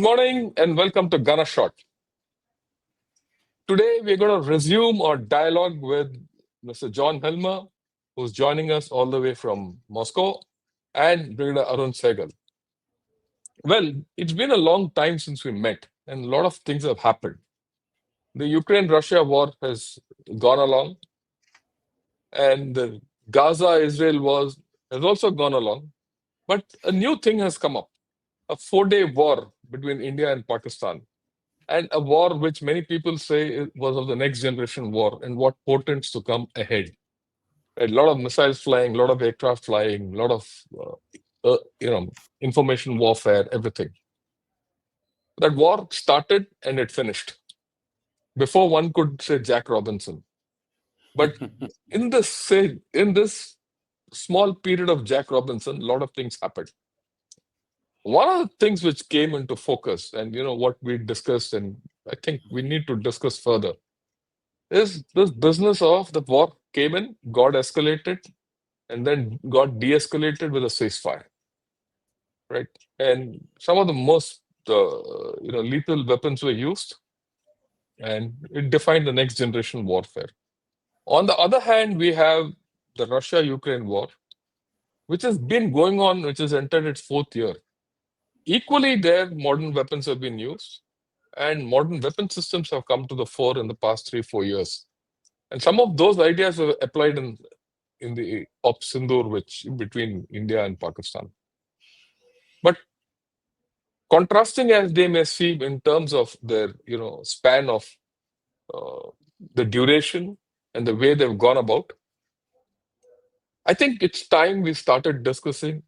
morning and welcome to Gunner Shot. Today we're going to resume our dialogue with Mr. John Helmer, who's joining us all the way from Moscow, and Brig Arun Sahgal. Well, it's been a long time since we met, and a lot of things have happened. The Ukraine-Russia war has gone along, and the Gaza-Israel war has also gone along. But a new thing has come up, a 4-day war between India and Pakistan. And a war which many people say was of the next generation war and what portends to come ahead. A lot of missiles flying, a lot of aircraft flying, a lot of information warfare, everything. That war started and it finished before one could say Jack Robinson. But in this small period of Jack Robinson, a lot of things happened. One of the things which came into focus, and what we discussed, and I think we need to discuss further, is this business of the war came in, got escalated, and then got de-escalated with a ceasefire, right? And some of the most lethal weapons were used, and it defined the next generation warfare. On the other hand, we have the Russia-Ukraine war, which has been going on, which has entered its 4th year. Equally, there, modern weapons have been used, and modern weapon systems have come to the fore in the past 3-4 years. And some of those ideas were applied in the Op Sindoor, which between India and Pakistan. But contrasting as they may seem in terms of their span of the duration and the way they've gone about, I think it's time we started discussing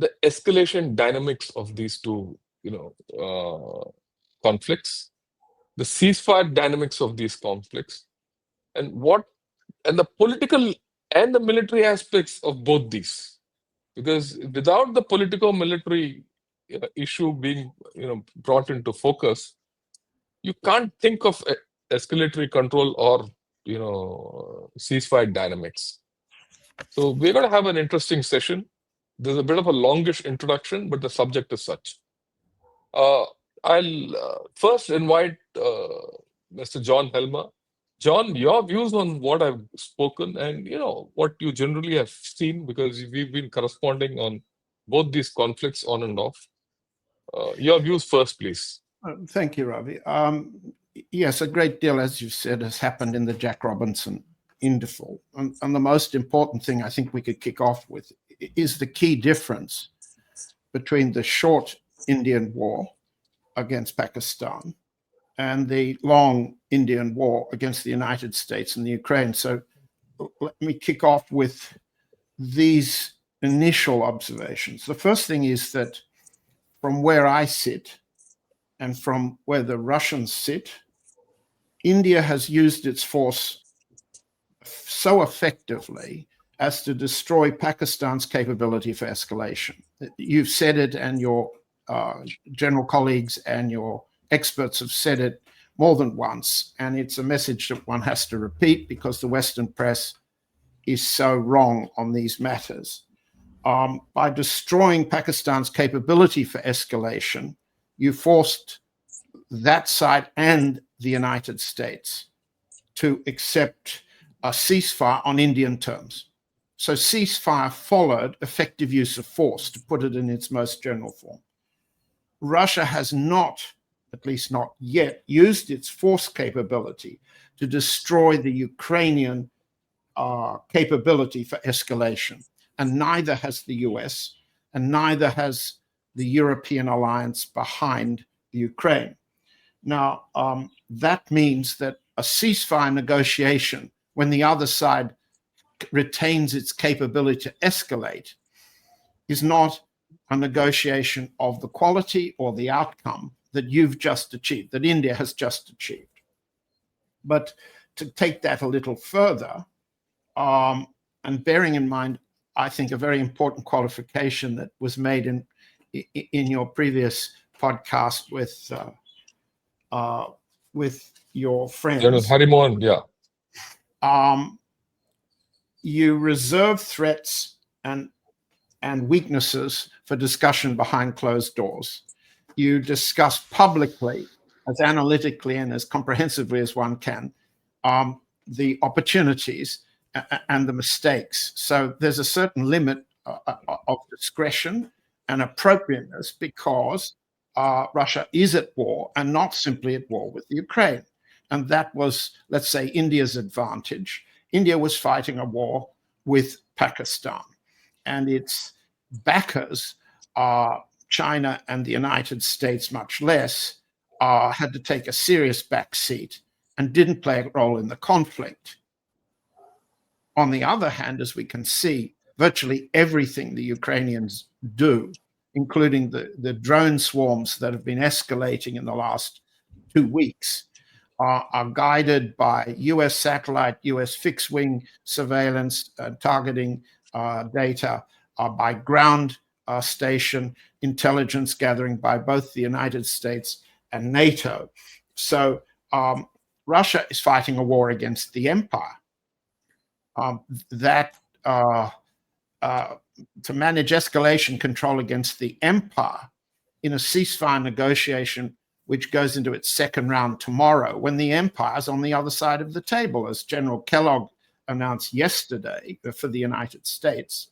the escalation dynamics of these two conflicts, the ceasefire dynamics of these conflicts, and the political and the military aspects of both these. Because without the political-military issue being brought into focus, you can't think of escalatory control or ceasefire dynamics. So we're going to have an interesting session. There's a bit of a longish introduction, but the subject is such. I'll first invite Mr. John Helmer. John, your views on what I've spoken and what you generally have seen, because we've been corresponding on both these conflicts on and off. Your views first, please. Thank you, Ravi. Yes, a great deal, as you said, has happened in the Jack Robinson interval. And the most important thing I think we could kick off with is the key difference between the short Indian war against Pakistan and the long Indian war against the United States and the Ukraine. So let me kick off with these initial observations. The first thing is that from where I sit and from where the Russians sit, India has used its force so effectively as to destroy Pakistan's capability for escalation. You've said it, and your general colleagues and your experts have said it more than once, and it's a message that one has to repeat because the Western press is so wrong on these matters. By destroying Pakistan's capability for escalation, you forced that side and the United States to accept a ceasefire on Indian terms. So ceasefire followed effective use of force, to put it in its most general form. Russia has not, at least not yet, used its force capability to destroy the Ukrainian capability for escalation. And neither has the US, and neither has the European alliance behind the Ukraine. Now, that means that a ceasefire negotiation, when the other side retains its capability to escalate, is not a negotiation of the quality or the outcome that you've just achieved, that India has just achieved. But to take that a little further, and bearing in mind, I think, a very important qualification that was made in your previous podcast with your friends. Harimohan, yeah. You reserve threats and weaknesses for discussion behind closed doors. you discuss publicly, as analytically and as comprehensively as one can, the opportunities and the mistakes. So there's a certain limit of discretion and appropriateness because Russia is at war, and not simply at war with Ukraine. And that was, let's say, India's advantage. India was fighting a war with Pakistan, and its backers, China and the United States much less, had to take a serious backseat and didn't play a role in the conflict. On the other hand, as we can see, virtually everything the Ukrainians do, including the drone swarms that have been escalating in the last 2 weeks, are guided by US satellite, US fixed wing surveillance, targeting data, by ground station intelligence gathering by both the United States and NATO. So Russia is fighting a war against the empire. To manage escalation control against the empire in a ceasefire negotiation, which goes into its second round tomorrow, when the empire's on the other side of the table, as General Kellogg announced yesterday for the United States.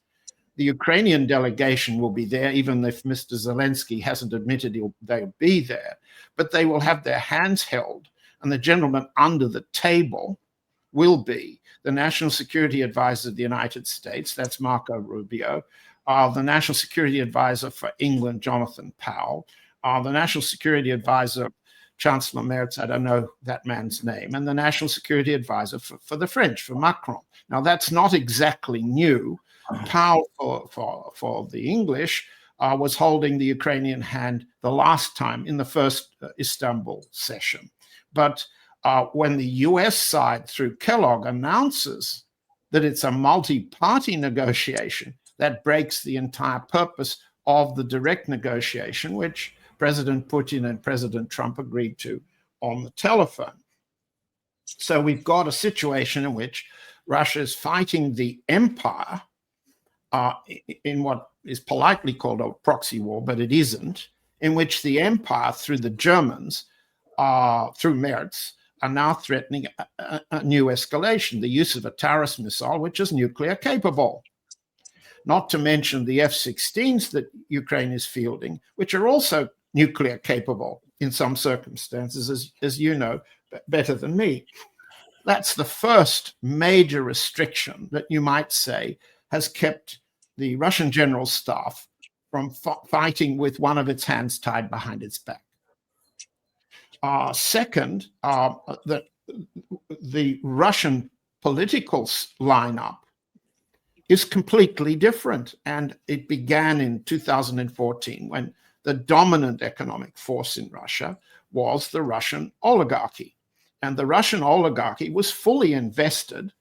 The Ukrainian delegation will be there, even if Mr. Zelensky hasn't admitted they'll be there, but they will have their hands held, and the gentleman under the table will be the National Security Advisor of the United States, that's Marco Rubio, the National Security Advisor for England, Jonathan Powell, the National Security Advisor, Chancellor Merz, I don't know that man's name, and the National Security Advisor for the French, for Macron. Now, that's not exactly new. Powell, for the English, was holding the Ukrainian hand the last time in the first Istanbul session. But when the US side, through Kellogg, announces that it's a multi-party negotiation, that breaks the entire purpose of the direct negotiation, which President Putin and President Trump agreed to on the telephone. So we've got a situation in which Russia is fighting the empire in what is politely called a proxy war, but it isn't, in which the empire, through the Germans, through Merz, are now threatening a new escalation, the use of a Taurus missile, which is nuclear capable. Not to mention the F-16s that Ukraine is fielding, which are also nuclear capable in some circumstances, as you know better than me. That's the first major restriction that you might say has kept the Russian general staff from fighting with one of its hands tied behind its back. Second, the Russian political lineup is completely different. And it began in 2014 when the dominant economic force in Russia was the Russian oligarchy. And the Russian oligarchy was fully invested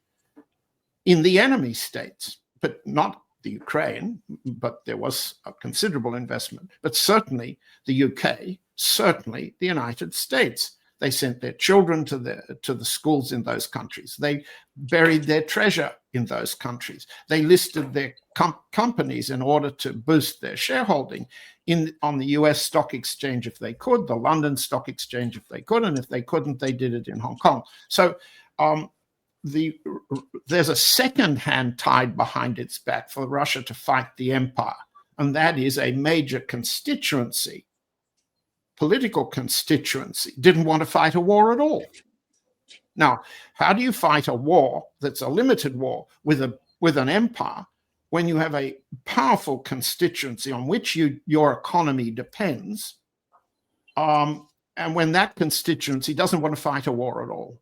in the enemy states, but not the Ukraine, but there was a considerable investment, but certainly the UK, certainly the United States. They sent their children to the schools in those countries. They buried their treasure in those countries. They listed their companies in order to boost their shareholding on the US stock exchange if they could, the London stock exchange if they could, and if they couldn't, they did it in Hong Kong. So there's a second hand tied behind its back for Russia to fight the empire, and that is a major constituency, political constituency, didn't want to fight a war at all. Now, how do you fight a war that's a limited war with an empire when you have a powerful constituency on which your economy depends, and when that constituency doesn't want to fight a war at all?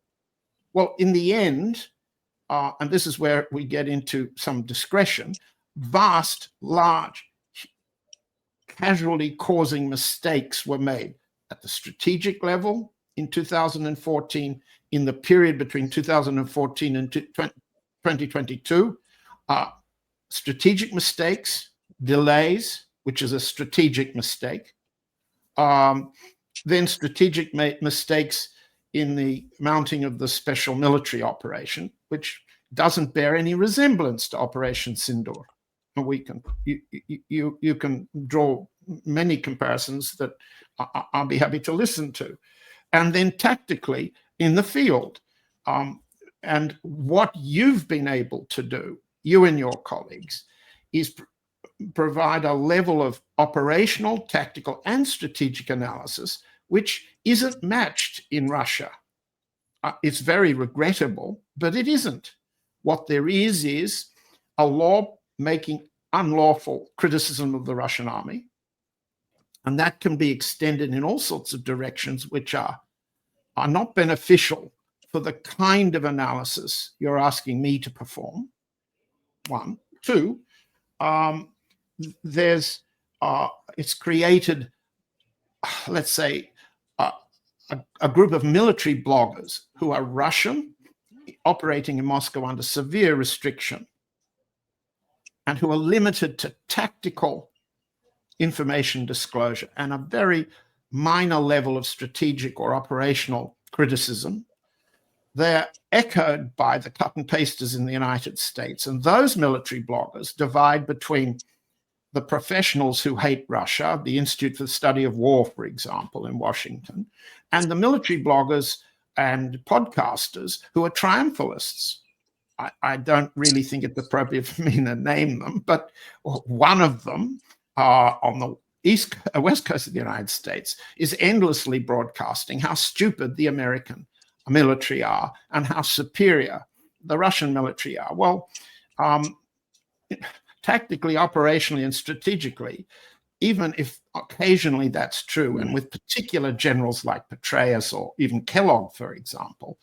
Well, in the end, and this is where we get into some discretion, vast, large, casualty-causing mistakes were made at the strategic level in 2014, in the period between 2014 and 2022. Strategic mistakes, delays, which is a strategic mistake. Then strategic mistakes in the mounting of the special military operation, which doesn't bear any resemblance to Operation Sindoor. You can draw many comparisons that I'll be happy to listen to. And then tactically in the field. And what you've been able to do, you and your colleagues, is provide a level of operational, tactical, and strategic analysis which isn't matched in Russia. It's very regrettable, but it isn't. What there is a law making unlawful criticism of the Russian army. And that can be extended in all sorts of directions which are not beneficial for the kind of analysis you're asking me to perform. One. Two, it's created, let's say, a group of military bloggers who are Russian, operating in Moscow under severe restriction, and who are limited to tactical information disclosure and a very minor level of strategic or operational criticism. They're echoed by the cut and pasters in the United States. And those military bloggers divide between the professionals who hate Russia, the Institute for the Study of War, for example, in Washington, and the military bloggers and podcasters who are triumphalists. I don't really think it's appropriate for me to name them, but one of them on the west coast of the United States is endlessly broadcasting how stupid the American military are and how superior the Russian military are. Well, tactically, operationally, and strategically, even if occasionally that's true, and with particular generals like Petraeus or even Kellogg, for example,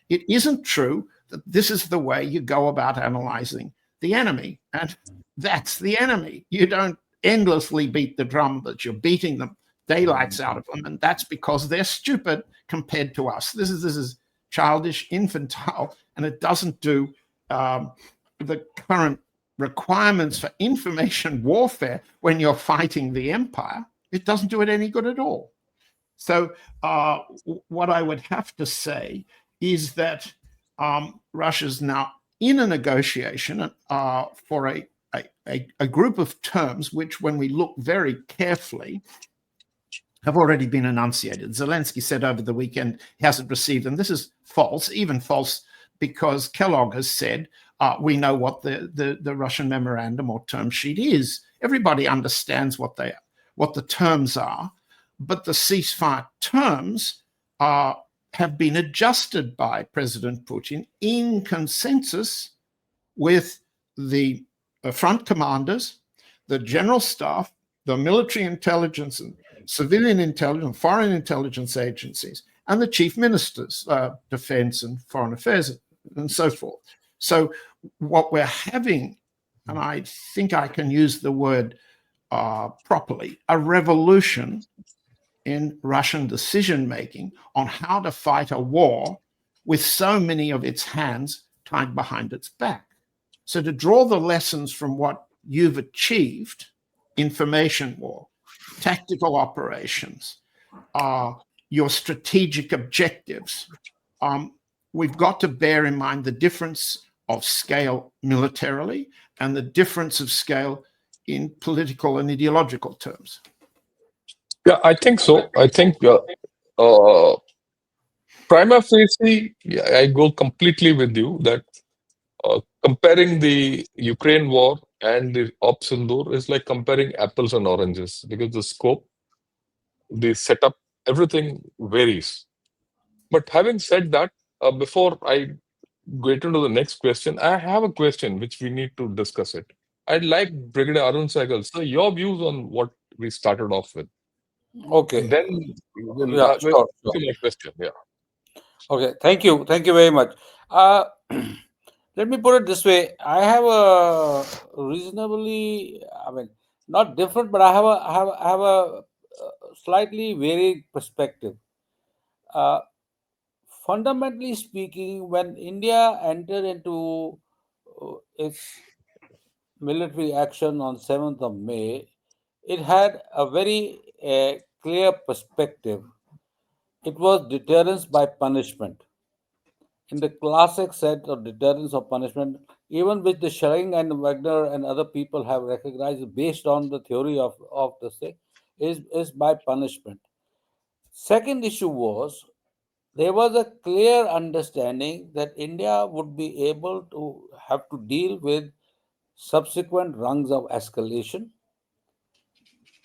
it isn't true that this is the way you go about analyzing the enemy. And that's the enemy. You don't endlessly beat the drum that you're beating the daylights out of them, and that's because they're stupid compared to us. This is childish, infantile, and it doesn't do the current requirements for information warfare when you're fighting the empire. It doesn't do it any good at all. So what I would have to say is that Russia's now in a negotiation for a group of terms which, when we look very carefully, have already been enunciated. Zelensky said over the weekend he hasn't received them. This is false, even false, because Kellogg has said we know what the Russian memorandum or term sheet is. Everybody understands what the terms are, but the ceasefire terms have been adjusted by President Putin in consensus with the front commanders, the general staff, the military intelligence and civilian intelligence, foreign intelligence agencies, and the chief ministers, defense and foreign affairs, and so forth. So what we're having, and I think I can use the word properly, a revolution in Russian decision-making on how to fight a war with so many of its hands tied behind its back. So to draw the lessons from what you've achieved, information war, tactical operations, your strategic objectives, we've got to bear in mind the difference of scale militarily and the difference of scale in political and ideological terms. Yeah, I think so. I think prima facie, I go completely with you that comparing the Ukraine war and the Op Sindoor is like comparing apples and oranges, because the scope, the setup, everything varies. But having said that, before I get into the next question, I have a question which we need to discuss it. I'd like Brigadier Arun Sahgal, so your views on what we started off with. Okay. And then we'll Yeah, sure, to sure. my question. Yeah. Okay. Thank you. Thank you very much. Let me put it this way. I have a reasonably, I mean, not different, but I have a slightly varied perspective. Uh, Fundamentally speaking, when India entered into its military action on 7th of May, it had a very clear perspective. It was deterrence by punishment. In the classic set of deterrence of punishment, even which the Schering and Wagner and other people have recognized based on the theory of the say. is by punishment. Second issue was there was a clear understanding that India would be able to have to deal with subsequent rungs of escalation.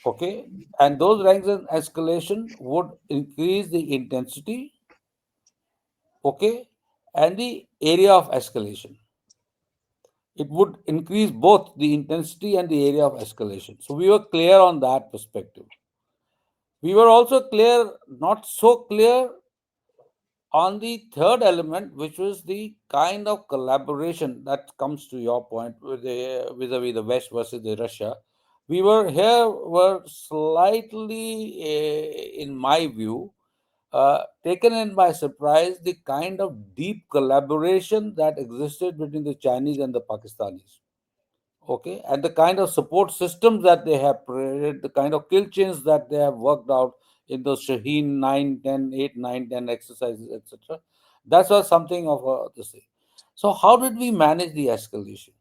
Okay, and those ranks of escalation would increase the intensity, okay, and the area of escalation. It would increase both the intensity and the area of escalation. So we were clear on that perspective. We were also clear, not so clear on the third element, which was the kind of collaboration that comes to your point with the vis-a-vis the West versus the Russia. We were slightly, in my view, taken in by surprise the kind of deep collaboration that existed between the Chinese and the Pakistanis. Okay, and the kind of support systems that they have created, the kind of kill chains that they have worked out in those Shaheen 9, 10, 8, 9, 10 exercises, etc. That was something of this thing. So, how did we manage the escalation?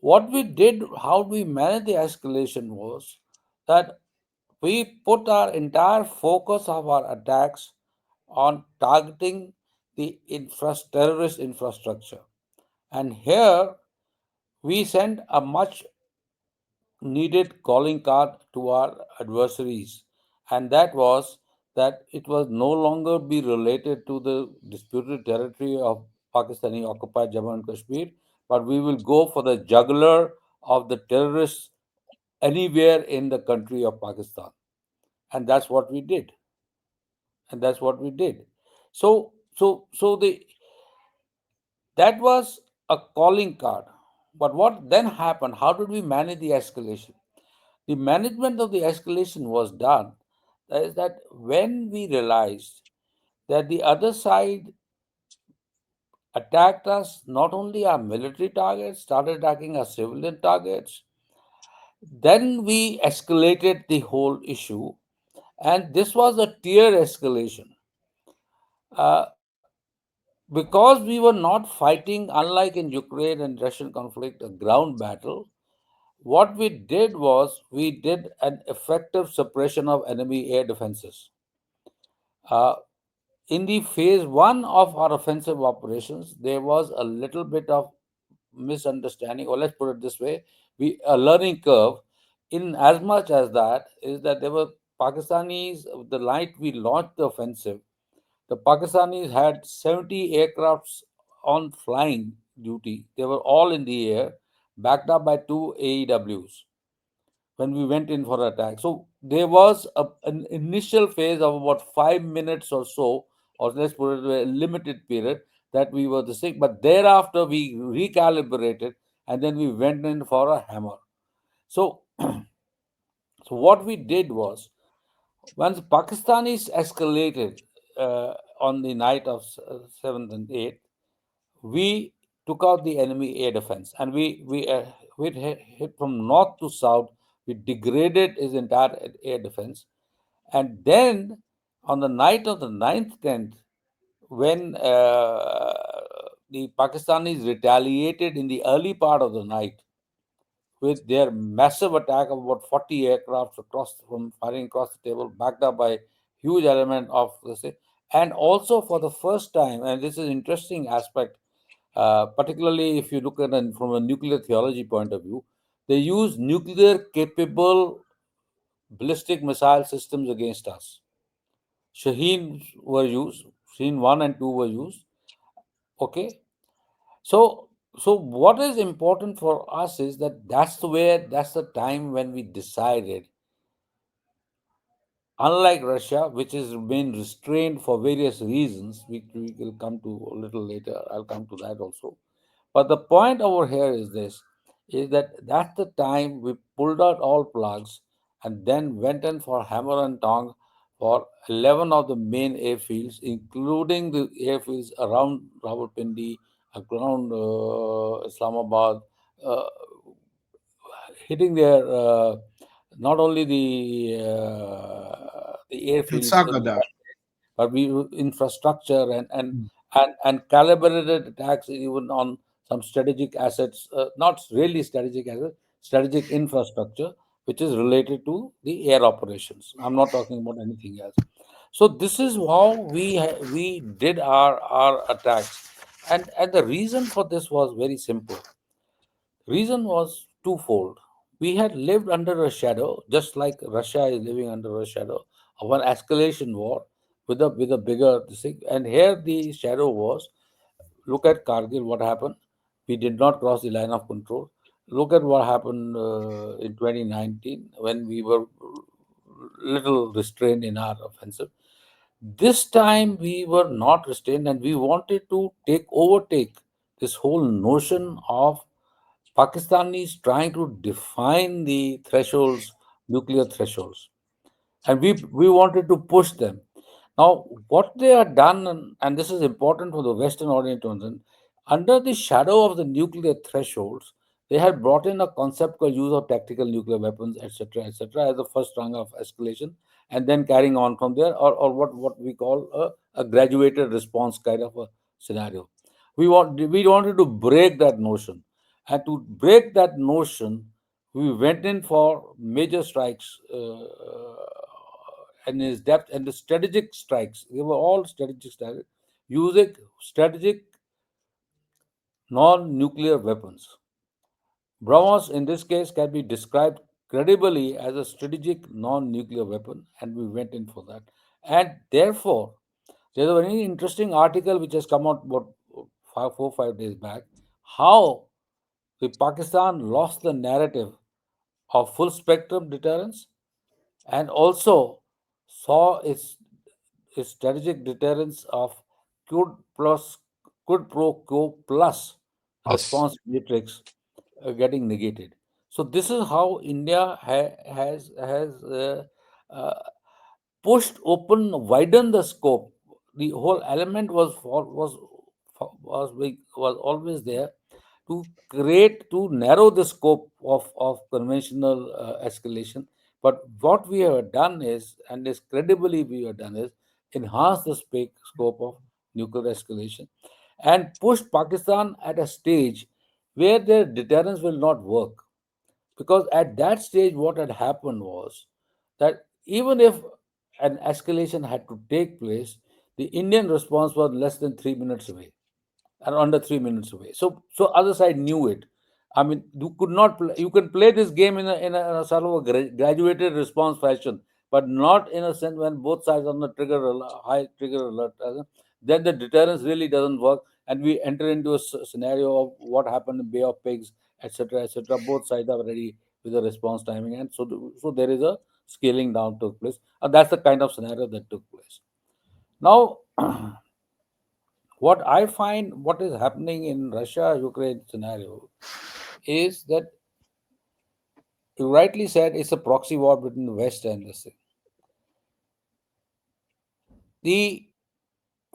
What we did, how we managed the escalation was that we put our entire focus of our attacks on targeting the terrorist infrastructure. And here we sent a much needed calling card to our adversaries, and that was that it was no longer be related to the disputed territory of Pakistani occupied Jammu and Kashmir, but we will go for the jugular of the terrorists anywhere in the country of Pakistan. And that's what we did. And that's what we did. So the that was a calling card. But what then happened? How did we manage the escalation? The management of the escalation was done. That is that when we realized that the other side attacked us, not only our military targets, started attacking our civilian targets, then we escalated the whole issue. And this was a tier escalation. Uh, because we were not fighting, unlike in Ukraine and Russian conflict, a ground battle, what we did was we did an effective suppression of enemy air defenses. Uh, in the phase one of our offensive operations, there was a little bit of misunderstanding, or let's put it this way, a learning curve. In as much as that is that there were Pakistanis. The night we launched the offensive, the Pakistanis had 70 aircrafts on flying duty. They were all in the air, backed up by two AEWs when we went in for attack. So there was an initial phase of about 5 minutes or so, or let's put it a limited period that we were the sick. But thereafter we recalibrated and then we went in for a hammer. So, so what we did was once Pakistanis escalated on the night of 7th and 8th, we took out the enemy air defense and we hit from north to south. We degraded his entire air defense, and then on the night of the 9th, 10th, when the Pakistanis retaliated in the early part of the night with their massive attack of about 40 aircrafts across from firing across the table, backed up by huge element of let's say, and also for the first time, and this is interesting aspect, particularly if you look at it from a nuclear theology point of view, they use nuclear capable ballistic missile systems against us. Shaheen were used, Shaheen 1 and 2 were used. Okay. So, so what is important for us is that that's the time when we decided, unlike Russia, which has been restrained for various reasons, we will come to a little later. I'll come to that also. But the point over here is this: is that that's the time we pulled out all plugs and then went in for hammer and tong for 11 of the main airfields, including the airfields around Rawalpindi, around Islamabad, uh, hitting their not only the In airfields in Sagada. but we infrastructure Mm. and calibrated attacks even on some strategic assets, not really strategic assets, strategic infrastructure, which is related to the air operations. I'm not talking about anything else. So this is how we did our attacks, and the reason for this was very simple. Reason was twofold. We had lived under a shadow, just like Russia is living under a shadow of an escalation war with a bigger thing. And here the shadow was, look at Kargil, what happened. We did not cross the line of control. Look at what happened in 2019 when we were little restrained in our offensive. This time we were not restrained, and we wanted to overtake this whole notion of Pakistanis trying to define the thresholds, nuclear thresholds, and we wanted to push them. Now, what they have done, and this is important for the Western audience to understand, under the shadow of the nuclear thresholds, they had brought in a concept called use of tactical nuclear weapons, etc., as the first rung of escalation, and then carrying on from there, or what we call a graduated response kind of a scenario. We wanted to break that notion, and to break that notion, we went in for major strikes and his depth and the strategic strikes. They were all strategic strikes, using strategic non-nuclear weapons. BrahMos, in this case, can be described credibly as a strategic non-nuclear weapon, and we went in for that. And therefore, there's a very interesting article which has come out about 5 days back, how the Pakistan lost the narrative of full spectrum deterrence and also saw its strategic deterrence of quid plus quid pro quo plus Us. response matrix getting negated. So this is how India has uh, pushed open, widened the scope. The whole element was always there to create to narrow the scope of conventional escalation. But what we have done is, and is credibly we have done is, enhance the scope of nuclear escalation and push Pakistan at a stage where their deterrence will not work. Because at that stage, what had happened was that even if an escalation had to take place, the Indian response was less than 3 minutes away and under 3 minutes away. So other side knew it. I mean, you could not play, you can play this game in a sort of a graduated response fashion, but not in a sense when both sides are on the high trigger alert. Then the deterrence really doesn't work, and we enter into a scenario of what happened in Bay of Pigs, etc., etc. Both sides are ready with the response timing, and so there is a scaling down took place, and that's the kind of scenario that took place. Now, what I find what is happening in Russia-Ukraine scenario is that you rightly said it's a proxy war between the West and the East. The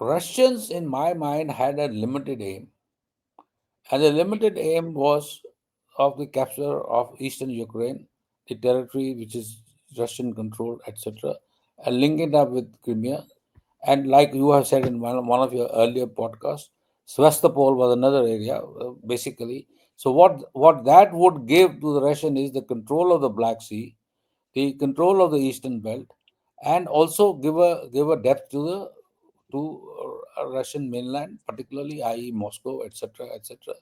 Russians, in my mind, had a limited aim, and the limited aim was of the capture of eastern Ukraine, the territory which is Russian controlled, etc., and link it up with Crimea. And like you have said in one of your earlier podcasts, Sevastopol was another area, basically. So what that would give to the Russian is the control of the Black Sea, the control of the eastern belt, and also give a depth to Russian mainland, particularly i.e. Moscow, etc., etc.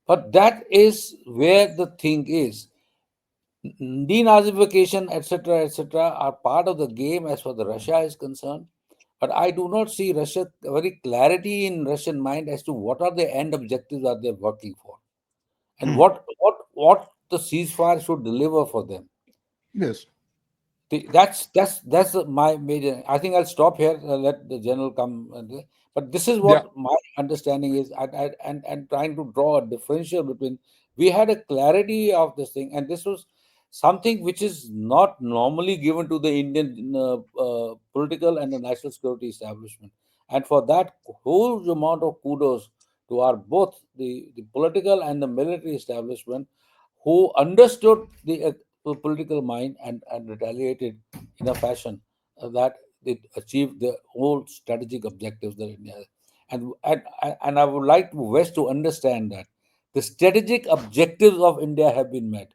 But that is where the thing is. Denazification, etc., etc., are part of the game as far as Russia is concerned. But I do not see Russia very clarity in Russian mind as to what are the end objectives that they're working for, and Mm. what the ceasefire should deliver for them. Yes. That's my major. I think I'll stop here. Let the general come. But this is Yeah. what my understanding is, and trying to draw a differential between. We had a clarity of this thing, and this was something which is not normally given to the Indian political and the national security establishment. And for that, huge amount of kudos to our both the political and the military establishment who understood the political mind and retaliated in a fashion that it achieved the whole strategic objectives that India has. And I would like West to understand that the strategic objectives of India have been met.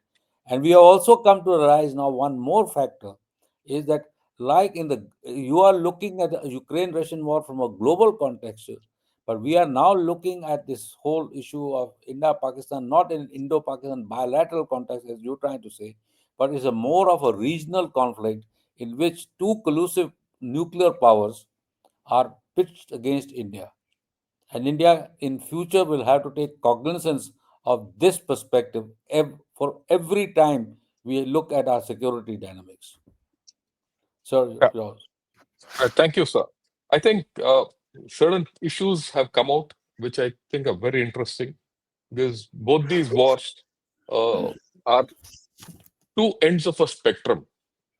And we have also come to realize now one more factor is that, like you are looking at the Ukraine-Russian war from a global context, but we are now looking at this whole issue of India-Pakistan, not in Indo-Pakistan bilateral context, as you're trying to say, but it's a more of a regional conflict in which two collusive nuclear powers are pitched against India. And India in future will have to take cognizance of this perspective for every time we look at our security dynamics. So, Yeah. yours. Thank you, sir. I think certain issues have come out which I think are very interesting, because both these wars are two ends of a spectrum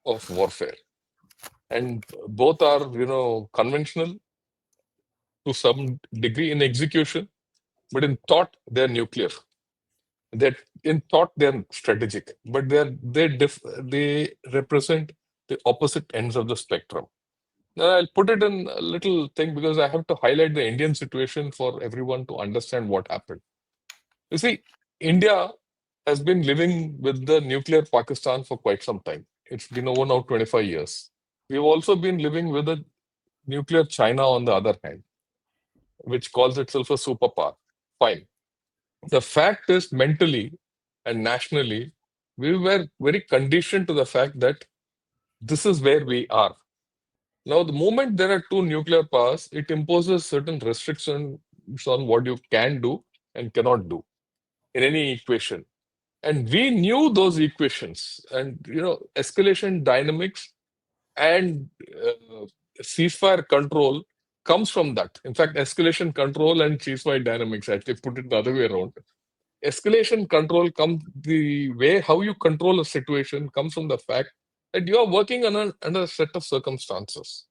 of warfare, and both are, conventional to some degree in execution, but in thought they're nuclear. That in thought they're strategic, but they represent the opposite ends of the spectrum. Now, I'll put it in a little thing because I have to highlight the Indian situation for everyone to understand what happened. You see, India has been living with the nuclear Pakistan for quite some time. It's been over now 25 years. We've also been living with a nuclear China on the other hand, which calls itself a superpower. Fine. The fact is, mentally and nationally, we were very conditioned to the fact that this is where we are. Now, the moment there are two nuclear powers, it imposes certain restrictions on what you can do and cannot do in any equation. And we knew those equations, and escalation dynamics and ceasefire control comes from that. In fact, escalation control and ceasefire dynamics, actually put it the other way around. Escalation control comes, the way how you control a situation comes from the fact that you are working under a set of circumstances.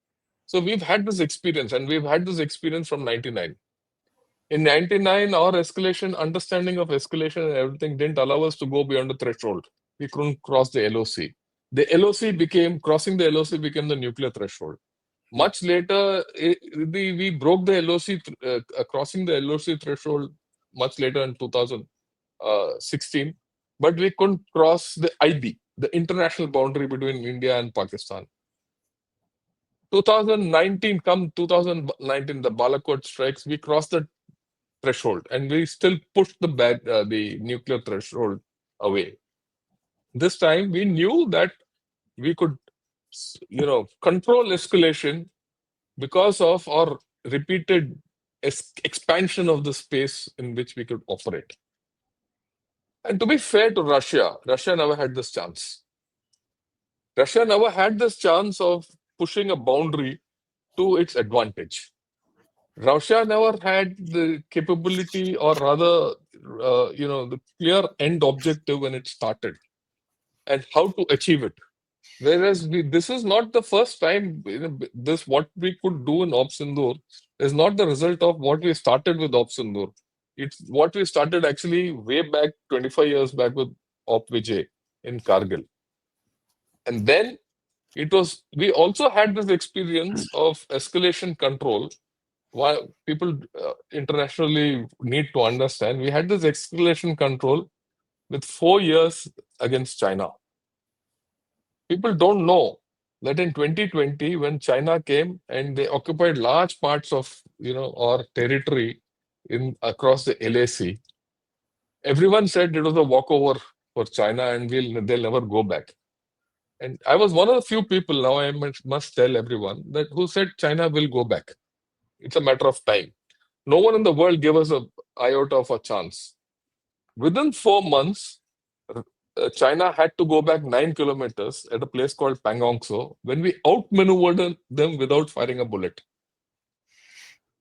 So we've had this experience, and we've had this experience from 99. In 99, our escalation, understanding of escalation and everything didn't allow us to go beyond the threshold. We couldn't cross the LOC. Crossing the LOC became the nuclear threshold. Much later, we broke the LOC, crossing the LOC threshold much later in 2016, but we couldn't cross the IB, the international boundary between India and Pakistan. 2019, the Balakot strikes, we crossed the threshold, and we still pushed the nuclear threshold away. This time, we knew that we could, control escalation because of our repeated expansion of the space in which we could operate. And to be fair to Russia, Russia never had this chance. Russia never had this chance of pushing a boundary to its advantage. Russia never had the capability, or rather, the clear end objective when it started and how to achieve it. Whereas this is not the first time. This what we could do in Op Sindoor is not the result of what we started with Op Sindoor. It's what we started actually way back 25 years back with Op Vijay in Kargil. And then we also had this experience of escalation control. Why people internationally need to understand, we had this escalation control with 4 years against China. People don't know that in 2020, when China came and they occupied large parts of our territory across the LAC, everyone said it was a walkover for China and they'll never go back. And I was one of the few people, now I must tell everyone, that who said China will go back. It's a matter of time. No one in the world gave us a iota of a chance. Within 4 months, China had to go back 9 kilometers at a place called Pangongso when we outmaneuvered them without firing a bullet.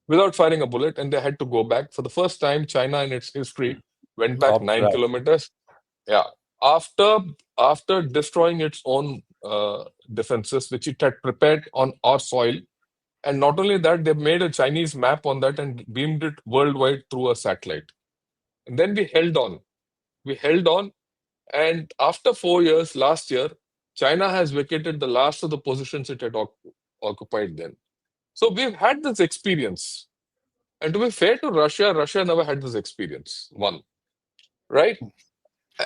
And they had to go back. For the first time, China in its history went back 9 Right. kilometers. Yeah. After destroying its own defenses, which it had prepared on our soil. And not only that, they made a Chinese map on that and beamed it worldwide through a satellite. And then we held on. And after 4 years, last year, China has vacated the last of the positions it had occupied then. So we've had this experience. And to be fair to Russia, Russia never had this experience. One, right?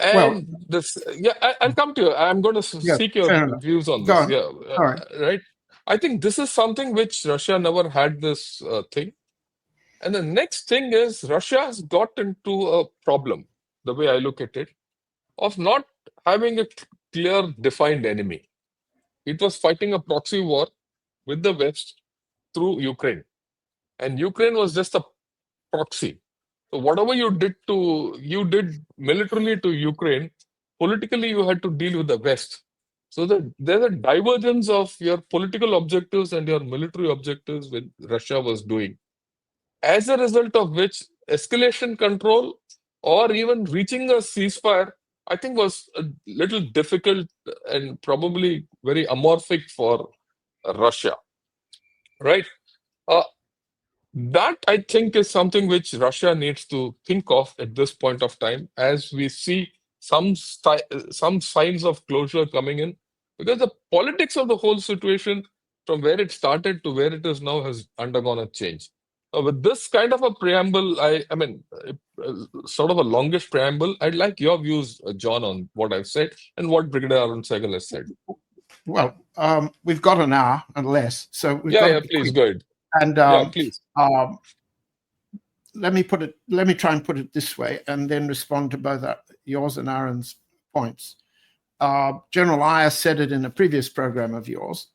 Well, And this, yeah, I'll come to you. I'm going to yeah, seek your fair enough. views on Go this. on. Yeah, All right. right. I think this is something which Russia never had this thing. And the next thing is Russia has got into a problem, the way I look at it, of not having a clear, defined enemy. It was fighting a proxy war with the West through Ukraine. And Ukraine was just a proxy. So whatever you did militarily to Ukraine, politically you had to deal with the West. So there's a divergence of your political objectives and your military objectives with Russia was doing. As a result of which, escalation control or even reaching a ceasefire, I think was a little difficult and probably very amorphic for Russia, right? Uh, that I think is something which Russia needs to think of at this point of time, as we see some signs of closure coming in, because the politics of the whole situation, from where it started to where it is now, has undergone a change. With this kind of a preamble, I mean, sort of a longish preamble, I'd like your views, John, on what I've said and what Brigadier Arun Sahgal has said. Well, we've got an hour and less, so we've Yeah, got yeah, to be please quick. go ahead. And Yeah, please. let me try and put it this way, and then respond to both yours and Aaron's points. General Iyer said it in a previous program of yours.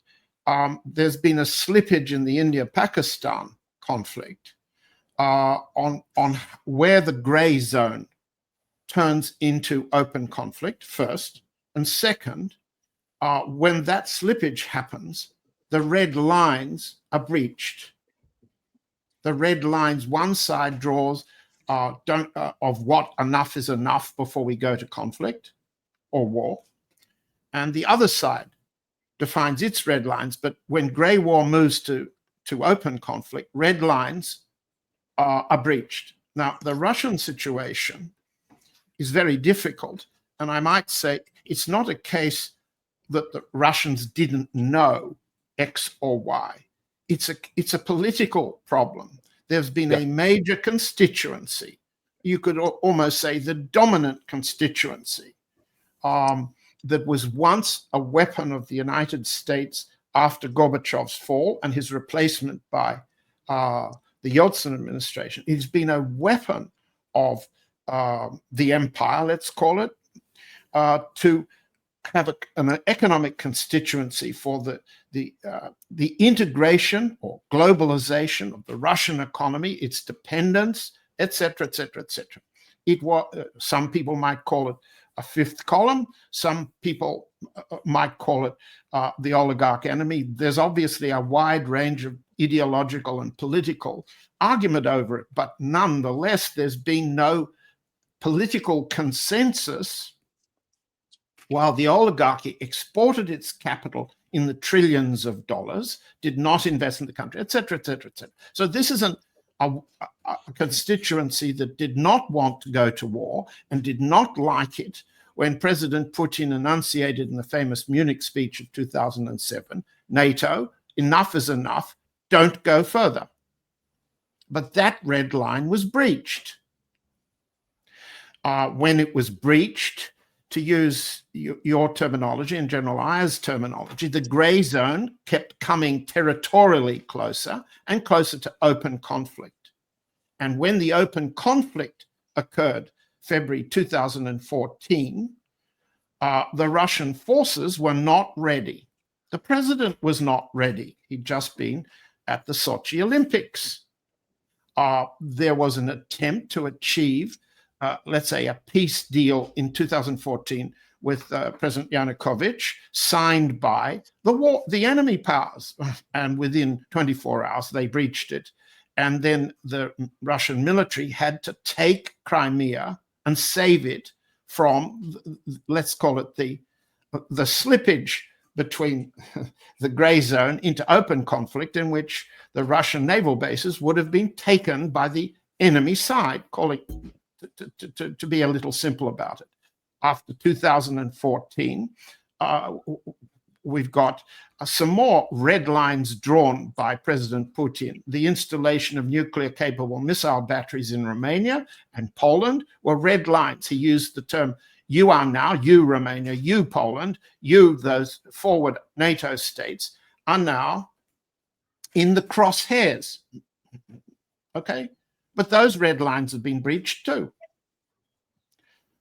There's been a slippage in the India-Pakistan conflict on where the gray zone turns into open conflict, first. And second, when that slippage happens, the red lines are breached. The red lines, one side draws of what enough is enough before we go to conflict or war. And the other side defines its red lines. But when gray war moves to open conflict, red lines are breached. Now, the Russian situation is very difficult. And I might say it's not a case that the Russians didn't know X or Y. It's a political problem. There's been a major constituency. You could almost say the dominant constituency that was once a weapon of the United States after Gorbachev's fall and his replacement by the Yeltsin administration. It's been a weapon of the empire, let's call it, to have an economic constituency for the integration or globalization of the Russian economy, its dependence, etc., etc., etc. It was some people might call it a fifth column. Some people might call it the oligarch enemy. There's obviously a wide range of ideological and political argument over it, but nonetheless, there's been no political consensus. While the oligarchy exported its capital in the trillions of dollars, did not invest in the country, etc., etc., etc. So this is a constituency that did not want to go to war and did not like it when President Putin enunciated in the famous Munich speech of 2007, NATO, enough is enough, don't go further. But that red line was breached. When it was breached, to use your terminology and General Iyer's terminology, the gray zone kept coming territorially closer and closer to open conflict. And when the open conflict occurred, February 2014, the Russian forces were not ready. The president was not ready. He'd just been at the Sochi Olympics. There was an attempt to achieve let's say, a peace deal in 2014 with President Yanukovych, signed by the enemy powers. And within 24 hours, they breached it. And then the Russian military had to take Crimea and save it from, let's call it the slippage between the gray zone into open conflict, in which the Russian naval bases would have been taken by the enemy side, calling to be a little simple about it. After 2014, we've got some more red lines drawn by President Putin. The installation of nuclear-capable missile batteries in Romania and Poland were red lines. He used the term you are now, you Romania, you Poland, you those forward NATO states are now in the crosshairs. Okay? But those red lines have been breached too.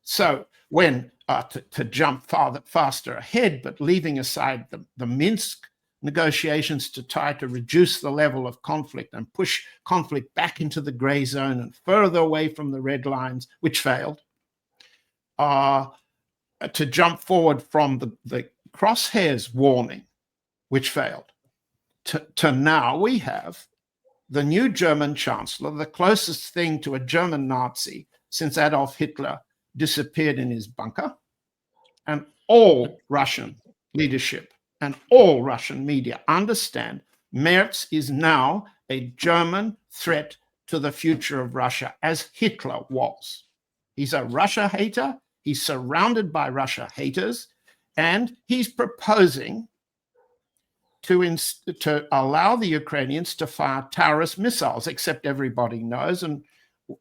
So when, to jump faster ahead, but leaving aside the Minsk negotiations to try to reduce the level of conflict and push conflict back into the gray zone and further away from the red lines, which failed, to jump forward from the crosshairs warning, which failed, to now we have the new German chancellor, the closest thing to a German Nazi since Adolf Hitler disappeared in his bunker, and all Russian leadership and all Russian media understand Merz is now a German threat to the future of Russia, as Hitler was. He's a Russia hater, he's surrounded by Russia haters, and he's proposing to allow the Ukrainians to fire terrorist missiles, except everybody knows, and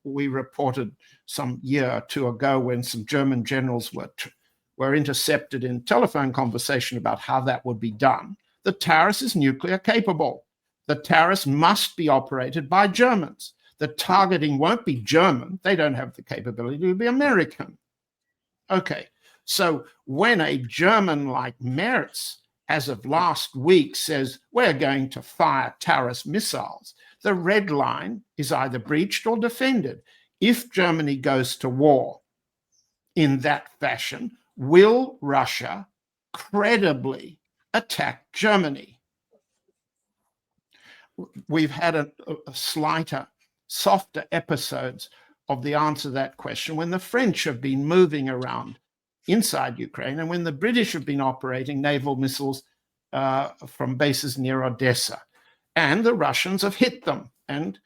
we reported some year or two ago when some German generals were intercepted in telephone conversation about how that would be done. The terrorist is nuclear capable. The terrorist must be operated by Germans. The targeting won't be German. They don't have the capability to be American. Okay, so when a German like Merz, as of last week, says we're going to fire terrorist missiles, the red line is either breached or defended. If Germany goes to war in that fashion, will Russia credibly attack Germany? We've had a softer episodes of the answer to that question when the French have been moving around inside Ukraine and when the British have been operating naval missiles from bases near Odessa. And the Russians have hit them and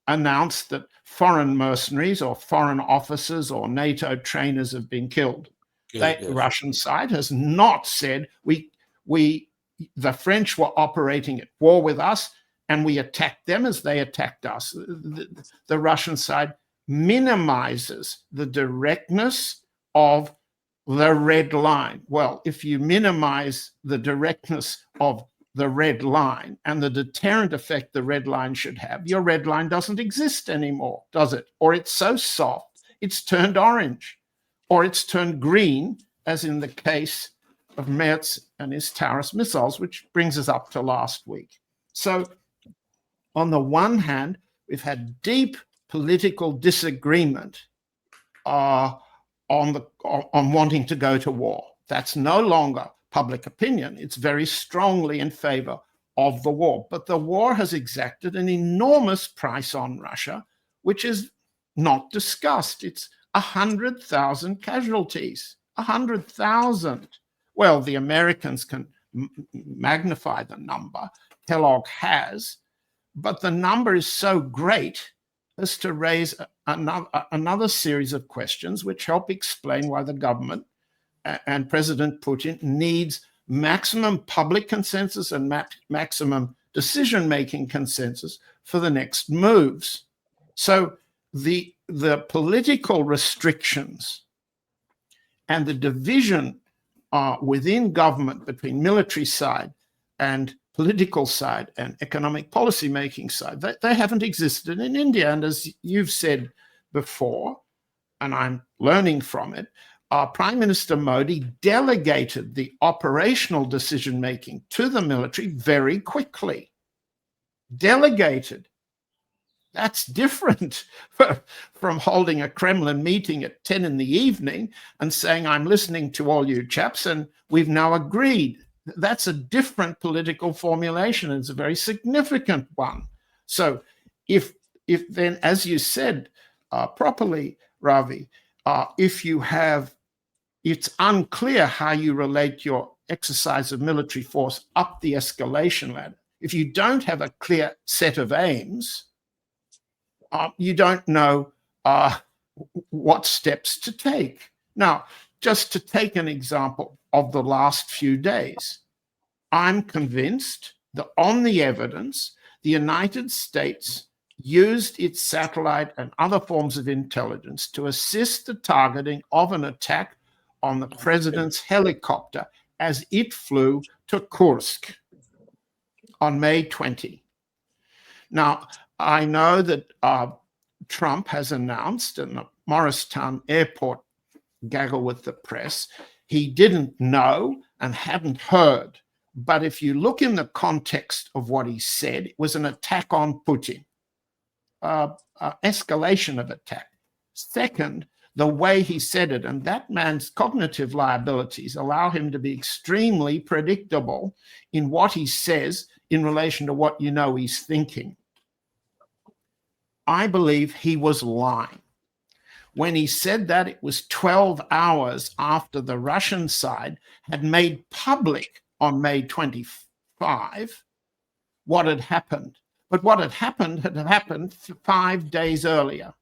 announced that foreign mercenaries or foreign officers or NATO trainers have been killed. The Russian side has not said the French were operating at war with us and we attacked them as they attacked us. The Russian side minimizes the directness of the red line. Well, if you minimize the directness of the red line and the deterrent effect the red line should have, your red line doesn't exist anymore, does it? Or it's so soft, it's turned orange, or it's turned green, as in the case of Merz and his terrorist missiles, which brings us up to last week. So on the one hand, we've had deep political disagreement on wanting to go to war. That's no longer public opinion. It's very strongly in favor of the war. But the war has exacted an enormous price on Russia, which is not discussed. It's 100,000 casualties. 100,000. Well, the Americans can magnify the number. Kellogg has. But the number is so great as to raise another series of questions which help explain why the government and President Putin needs maximum public consensus and maximum decision-making consensus for the next moves. So the political restrictions and the division within government between military side and political side and economic policy making side, they haven't existed in India. And as you've said before, and I'm learning from it, Prime Minister Modi delegated the operational decision making to the military very quickly. Delegated. That's different from holding a Kremlin meeting at 10 in the evening and saying, I'm listening to all you chaps and we've now agreed. That's a different political formulation. It's a very significant one. So if then, as you said properly, Ravi, if you have, it's unclear how you relate your exercise of military force up the escalation ladder. If you don't have a clear set of aims, you don't know what steps to take. Now, just to take an example of the last few days, I'm convinced that on the evidence, the United States used its satellite and other forms of intelligence to assist the targeting of an attack on the president's helicopter as it flew to Kursk on May 20. Now, I know that Trump has announced in the Morristown airport gaggle with the press, he didn't know and hadn't heard. But if you look in the context of what he said, it was an attack on Putin, escalation of attack. Second, the way he said it, and that man's cognitive liabilities allow him to be extremely predictable in what he says in relation to what you know he's thinking. I believe he was lying. When he said that, it was 12 hours after the Russian side had made public on May 25 what had happened. But what had happened 5 days earlier.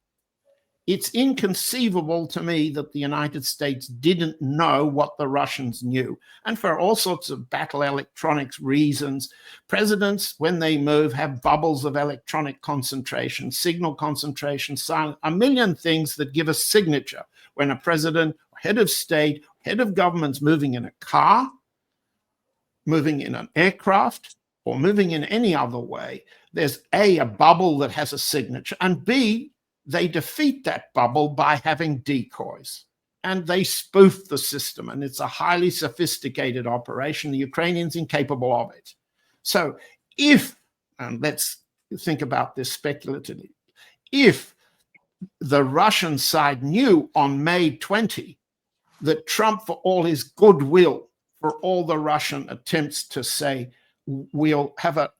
It's inconceivable to me that the United States didn't know what the Russians knew. And for all sorts of battle electronics reasons, presidents, when they move, have bubbles of electronic concentration, signal concentration, silence, a million things that give a signature when a president, head of state, head of government's moving in a car, moving in an aircraft, or moving in any other way. There's A, a bubble that has a signature, and B, they defeat that bubble by having decoys, and they spoof the system, and it's a highly sophisticated operation. The Ukrainians incapable of it. So if, and let's think about this speculatively, if the Russian side knew on May 20 that Trump, for all his goodwill, for all the Russian attempts to say, we'll have a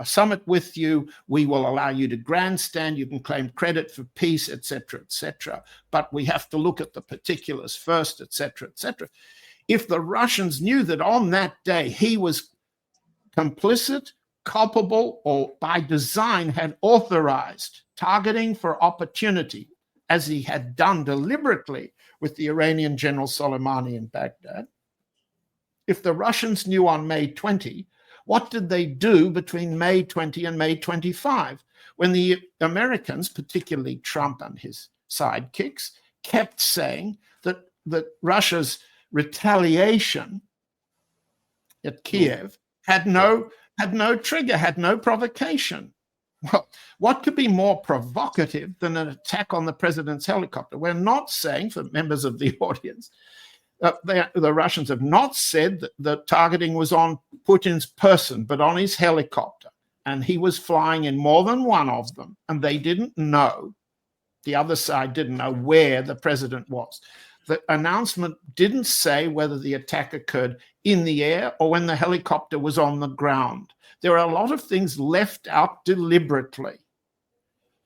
summit with you, we will allow you to grandstand, you can claim credit for peace, etc., but we have to look at the particulars first, etc. If the Russians knew that on that day he was complicit, culpable, or by design had authorized targeting for opportunity, as he had done deliberately with the Iranian General Soleimani in Baghdad, if the Russians knew on May 20, what did they do between May 20 and May 25, when the Americans, particularly Trump and his sidekicks, kept saying that Russia's retaliation at Kiev had no trigger, had no provocation? Well, what could be more provocative than an attack on the president's helicopter? We're not saying, for members of the audience, the Russians have not said that the targeting was on Putin's person, but on his helicopter. And he was flying in more than one of them. And they didn't know, the other side didn't know where the president was. The announcement didn't say whether the attack occurred in the air or when the helicopter was on the ground. There are a lot of things left out deliberately.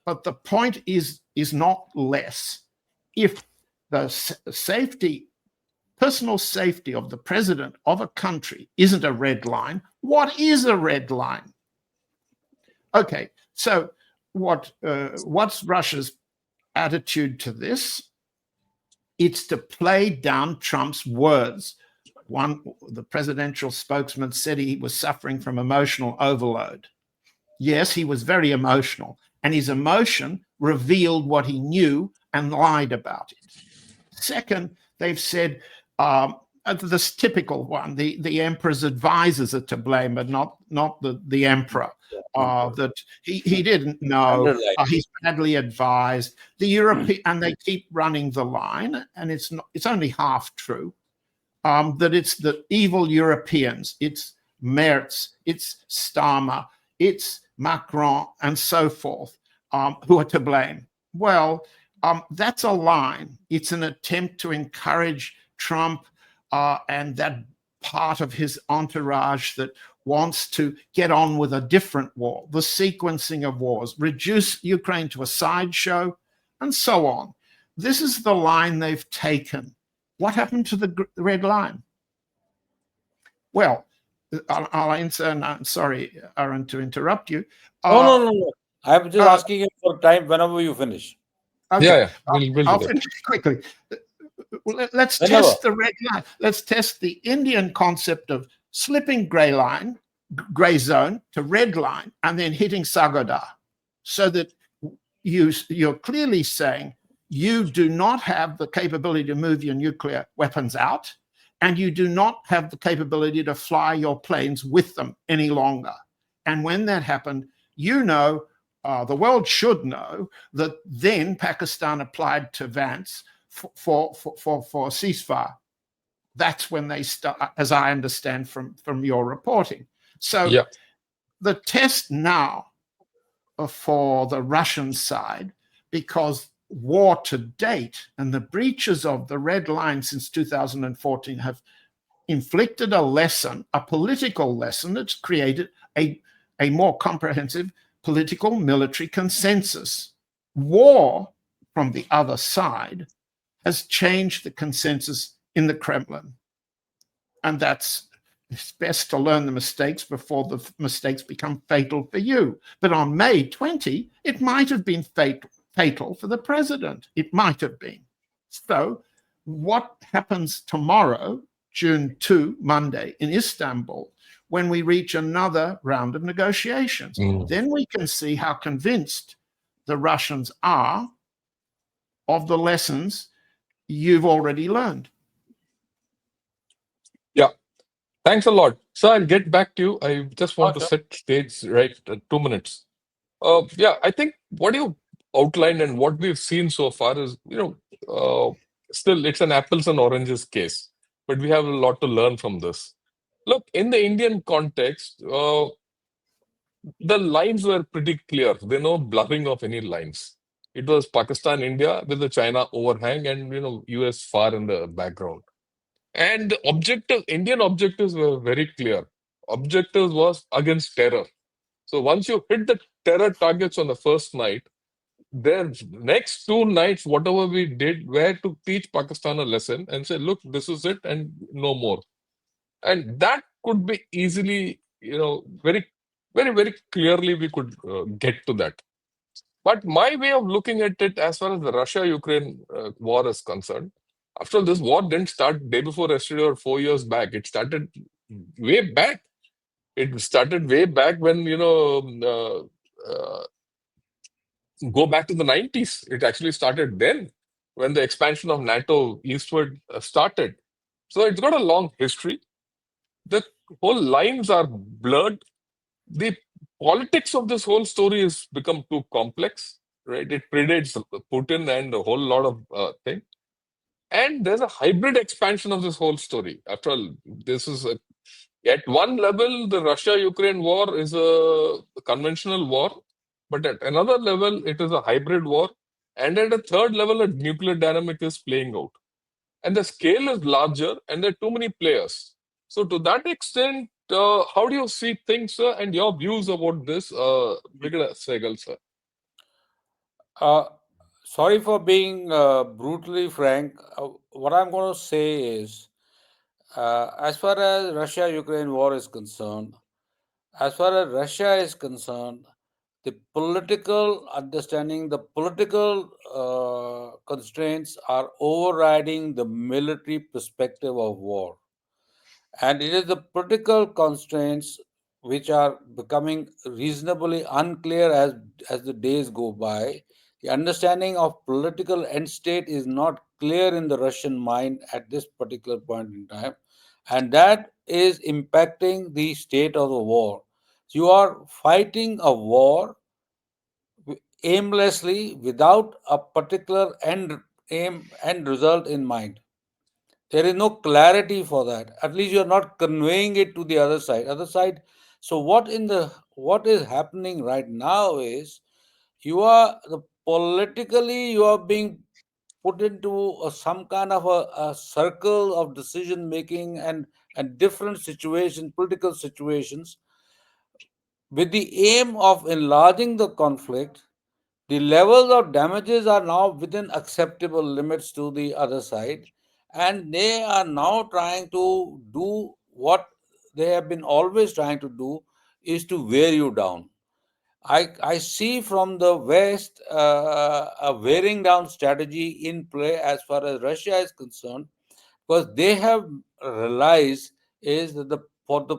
But the point is not less. If the personal safety of the president of a country isn't a red line, what is a red line? Okay, so what's Russia's attitude to this? It's to play down Trump's words. The presidential spokesman said he was suffering from emotional overload. Yes, he was very emotional, and his emotion revealed what he knew and lied about it. Second, they've said, this typical one, the emperor's advisors are to blame, but not the emperor. That he didn't know, he's badly advised. The European, and they keep running the line, and it's only half true. That it's the evil Europeans, it's Merz, it's Starmer, it's Macron, and so forth, who are to blame. Well, that's a line. It's an attempt to encourage Trump and that part of his entourage that wants to get on with a different war, the sequencing of wars, reduce Ukraine to a sideshow, and so on. This is the line they've taken. What happened to the red line? Well, I'll answer, and I'm sorry, Arun, to interrupt you. No. I'm just asking you for time whenever you finish. Okay. Yeah. We'll I'll do that. finish quickly. Let's test the red line. Let's test the Indian concept of slipping gray line, gray zone to red line and then hitting Sagodar, so that you're clearly saying you do not have the capability to move your nuclear weapons out, and you do not have the capability to fly your planes with them any longer. And when that happened, the world should know that then Pakistan applied to Vance for ceasefire. That's when they start, as I understand from your reporting. So Yeah. the test now for the Russian side, because war to date and the breaches of the red line since 2014 have inflicted a lesson, a political lesson that's created a more comprehensive political military consensus. War from the other side has changed the consensus in the Kremlin. And it's best to learn the mistakes before the mistakes become fatal for you. But on May 20, it might have been fatal for the president. It might have been. So what happens tomorrow, June 2, Monday, in Istanbul, when we reach another round of negotiations? Then we can see how convinced the Russians are of the lessons you've already learned. Yeah. Thanks a lot. So I'll get back to you. I just want to Sure. set stage right 2 minutes. Yeah, I think what you outlined and what we've seen so far is, still it's an apples and oranges case, but we have a lot to learn from this. Look, in the Indian context, the lines were pretty clear. There no blurring of any lines. It was Pakistan, India with the China overhang and, US far in the background. And the Indian objectives were very clear. Objectives was against terror. So once you hit the terror targets on the first night, the next 2 nights, whatever we did, were to teach Pakistan a lesson and say, look, this is it and no more. And that could be easily, very, very, very clearly we could get to that. But my way of looking at it, as far as the Russia-Ukraine war is concerned, after all, this war didn't start day before yesterday or 4 years back. It started way back. It started way back when, go back to the 90s. It actually started then when the expansion of NATO eastward started. So it's got a long history. The whole lines are blurred. The politics of this whole story has become too complex, right? It predates Putin and a whole lot of things. And there's a hybrid expansion of this whole story. After all, at one level, the Russia-Ukraine war is a conventional war, but at another level, it is a hybrid war. And at a third level, a nuclear dynamic is playing out. And the scale is larger, and there are too many players. So, to that extent, how do you see things, sir, and your views about this, Brig Sahgal, sir? Uh, Sorry for being brutally frank. What I'm going to say is, as far as Russia-Ukraine war is concerned, as far as Russia is concerned, the political understanding, the political constraints are overriding the military perspective of war. And it is the political constraints which are becoming reasonably unclear as the days go by. The understanding of political end state is not clear in the Russian mind at this particular point in time, and that is impacting the state of the war. You are fighting a war aimlessly without a particular end result in mind. There is no clarity for that. At least you are not conveying it to the other side. So what is happening right now is politically you are being put into some kind of a circle of decision making and different situations, political situations, with the aim of enlarging the conflict. The levels of damages are now within acceptable limits to the other side, and they are now trying to do what they have been always trying to do, is to wear you down. I see from the West a wearing down strategy in play as far as Russia is concerned, because they have realized is that the for the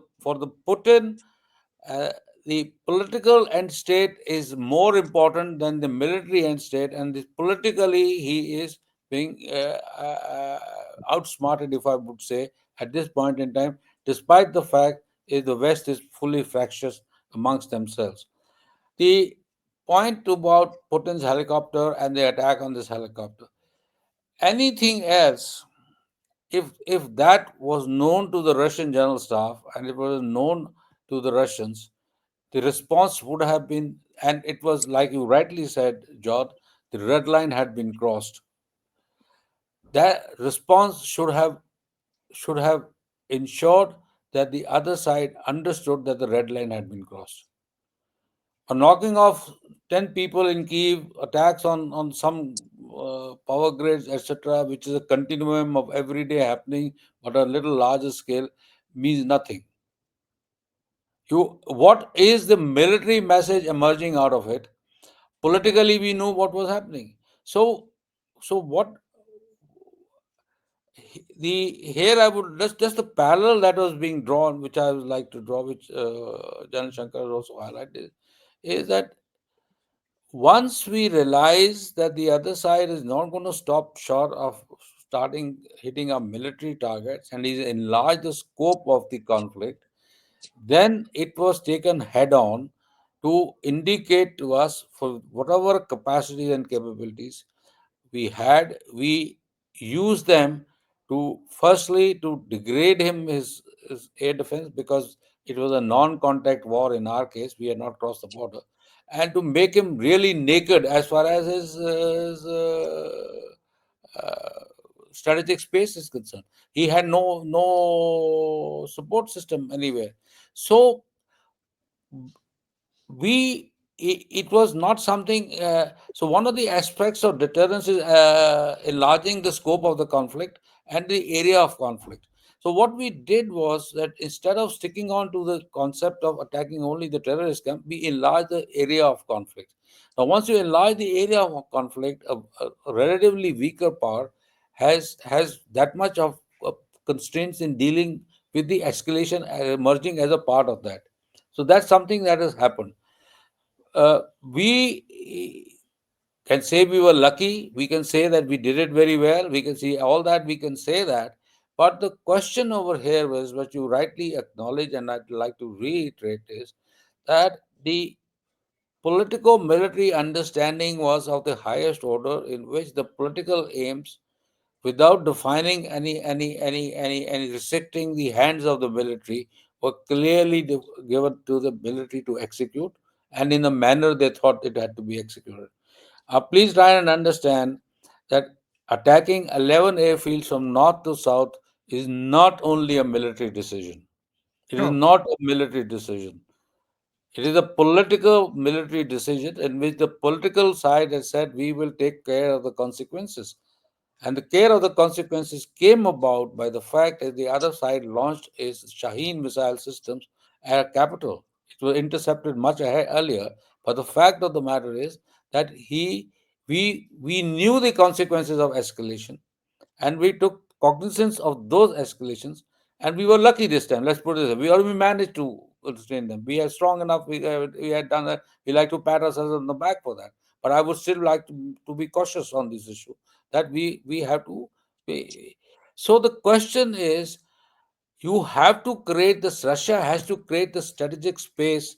Putin uh, the political end state is more important than the military end state, and politically he is being outsmarted, if I would say, at this point in time, despite the fact is the West is fully fractious amongst themselves. The point about Putin's helicopter and the attack on this helicopter, anything else, if that was known to the Russian general staff and it was known to the Russians, the response would have been, and it was like you rightly said, George, the red line had been crossed. That response should have ensured that the other side understood that the red line had been crossed. A knocking off 10 people in Kiev, attacks on some power grids, etc., which is a continuum of everyday happening, but a little larger scale, means nothing. What is the military message emerging out of it? Politically, we knew what was happening. So what the here I would just the parallel that was being drawn, which I would like to draw, which Jan Shankar also highlighted, is that once we realize that the other side is not going to stop short of starting hitting our military targets and is enlarge the scope of the conflict, then it was taken head on to indicate to us for whatever capacities and capabilities we had, we used them to firstly to degrade his air defense, because it was a non-contact war in our case, we had not crossed the border, and to make him really naked as far as his strategic space is concerned. He had no support system anywhere. So it was not something. So one of the aspects of deterrence is enlarging the scope of the conflict and the area of conflict. So what we did was that instead of sticking on to the concept of attacking only the terrorist camp, we enlarged the area of conflict. Now once you enlarge the area of conflict, a relatively weaker power has that much of constraints in dealing with the escalation emerging as a part of that. So that's something that has happened. We can say we were lucky. We can say that we did it very well. We can see all that. We can say that. But the question over here was what you rightly acknowledge, and I'd like to reiterate is that the political military understanding was of the highest order, in which the political aims, without defining any restricting the hands of the military, were clearly given to the military to execute, and in the manner they thought it had to be executed. Please try and understand that attacking 11 airfields from north to south is not only a military decision. It is Sure. not a military decision. It is a political military decision in which the political side has said we will take care of the consequences. And the care of the consequences came about by the fact that the other side launched its Shaheen missile systems at capital. It was intercepted much earlier. But the fact of the matter is that we knew the consequences of escalation, and we took cognizance of those escalations, and we were lucky this time. Let's put it this way. We managed to restrain them. We are strong enough. We had done that. We like to pat ourselves on the back for that. But I would still like to be cautious on this issue, that we have to be. So the question is, you have to create this. Russia has to create the strategic space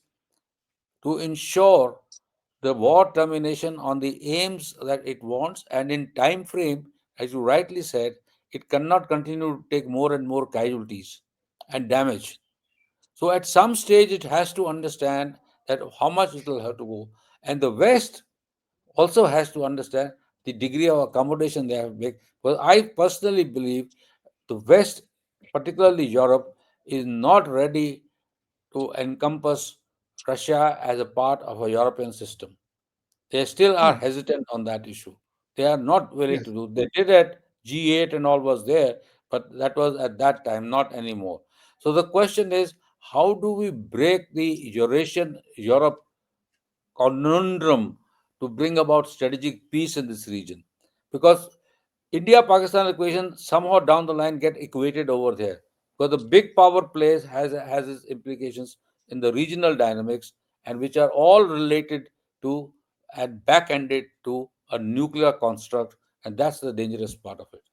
to ensure the war termination on the aims that it wants, and in time frame, as you rightly said, it cannot continue to take more and more casualties and damage. So at some stage it has to understand that how much it will have to go, and the West also has to understand the degree of accommodation they have made. Well, I personally believe the West, particularly Europe, is not ready to encompass Russia as a part of a European system. They still are Hmm. hesitant on that issue. They are not willing Yes. to do. They did it. G8 and all was there, but that was at that time, not anymore. So the question is, how do we break the Eurasian Europe conundrum to bring about strategic peace in this region? Because India-Pakistan equation somehow down the line get equated over there, because the big power plays has its implications in the regional dynamics, and which are all related to and back-ended to a nuclear construct, and that's the dangerous part of it.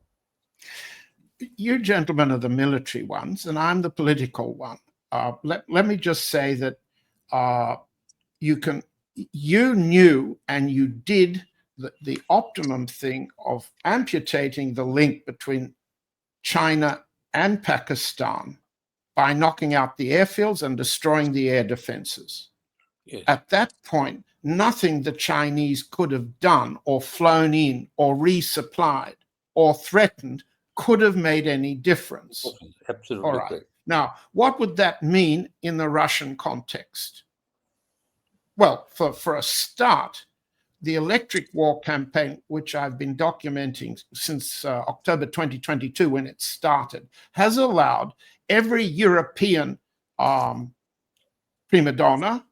You gentlemen are the military ones, and I'm the political one. Let me just say that you knew and you did the optimum thing of amputating the link between China and Pakistan by knocking out the airfields and destroying the air defenses. Yes. At that point, nothing the Chinese could have done or flown in or resupplied or threatened could have made any difference. Absolutely All right. correct. Now, what would that mean in the Russian context? Well, for a start, the electric war campaign, which I've been documenting since October 2022 when it started, has allowed every European prima donna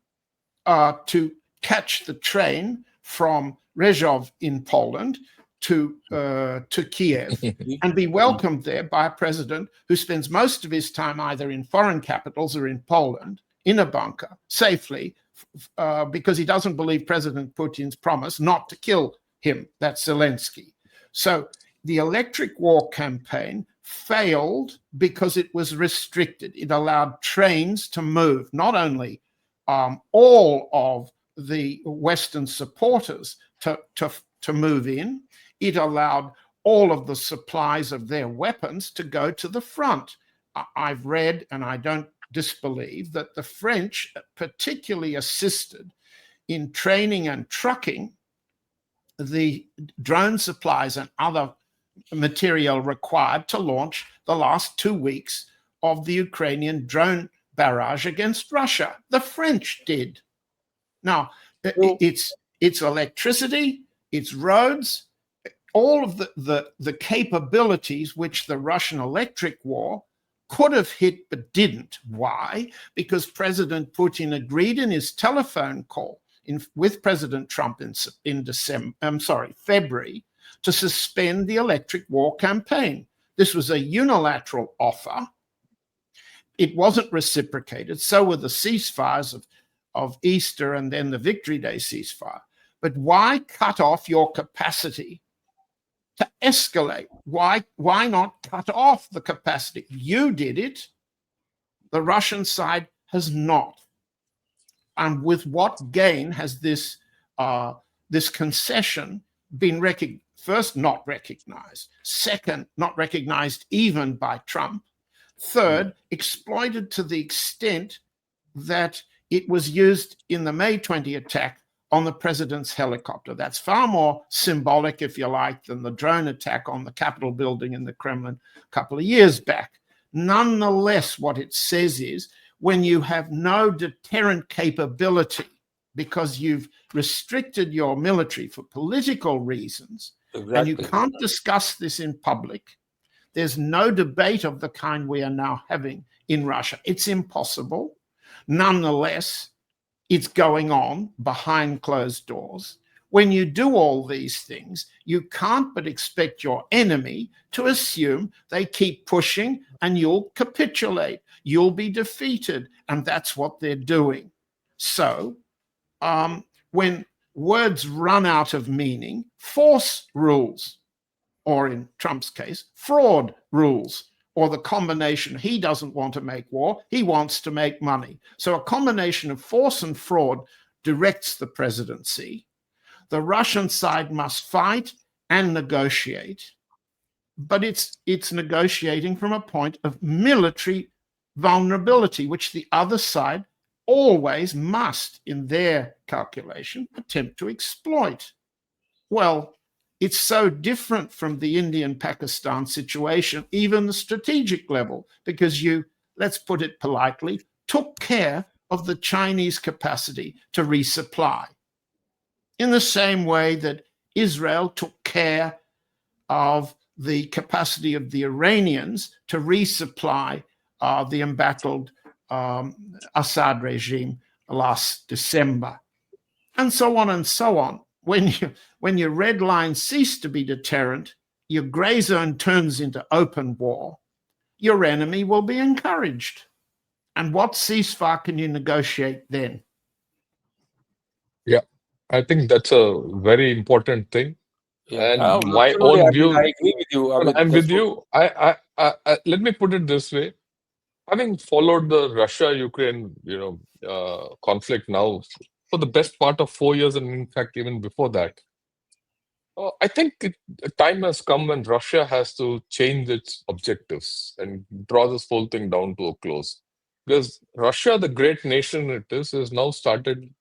to catch the train from Rzeszów in Poland to Kiev and be welcomed there by a president who spends most of his time either in foreign capitals or in Poland in a bunker safely because he doesn't believe President Putin's promise not to kill him. That's Zelensky. So the electric war campaign failed because it was restricted. It allowed trains to move, not only all of the Western supporters to move in, it allowed all of the supplies of their weapons to go to the front. I've read, and I don't disbelieve, that the French particularly assisted in training and trucking the drone supplies and other material required to launch the last 2 weeks of the Ukrainian drone barrage against Russia. The French did. Now, it's electricity, it's roads, all of the capabilities which the Russian electric war could have hit but didn't. Why? Because President Putin agreed in his telephone call with President Trump in February, to suspend the electric war campaign. This was a unilateral offer. It wasn't reciprocated. So were the ceasefires of Easter and then the Victory Day ceasefire. But why cut off your capacity to escalate? Why not cut off the capacity? You did it. The Russian side has not. And with what gain has this concession been first, not recognized. Second, not recognized even by Trump. Third, exploited to the extent that it was used in the May 20 attack on the president's helicopter. That's far more symbolic, if you like, than the drone attack on the Capitol building in the Kremlin a couple of years back. Nonetheless, what it says is when you have no deterrent capability because you've restricted your military for political reasons, Exactly. and you can't discuss this in public, there's no debate of the kind we are now having in Russia. It's impossible. Nonetheless, it's going on behind closed doors. When you do all these things, you can't but expect your enemy to assume they keep pushing and you'll capitulate. You'll be defeated. And that's what they're doing. So when words run out of meaning, force rules, or in Trump's case, fraud rules, or the combination. He doesn't want to make war, he wants to make money. So a combination of force and fraud directs the presidency. The Russian side must fight and negotiate, but it's negotiating from a point of military vulnerability, which the other side always must, in their calculation, attempt to exploit. Well, it's so different from the Indian-Pakistan situation, even the strategic level, because you, let's put it politely, took care of the Chinese capacity to resupply. In the same way that Israel took care of the capacity of the Iranians to resupply the embattled Assad regime last December, and so on and so on. When your red line cease to be deterrent, your gray zone turns into open war, your enemy will be encouraged. And what ceasefire can you negotiate then? Yeah, I think that's a very important thing. Yeah, And my absolutely. own I mean, I view, agree with you. I and mean, I'm that's with what. you. Let me put it this way. Having followed the Russia-Ukraine, conflict now for the best part of 4 years, and in fact, even before that, I think time has come when Russia has to change its objectives and draw this whole thing down to a close. Because Russia, the great nation it is now started,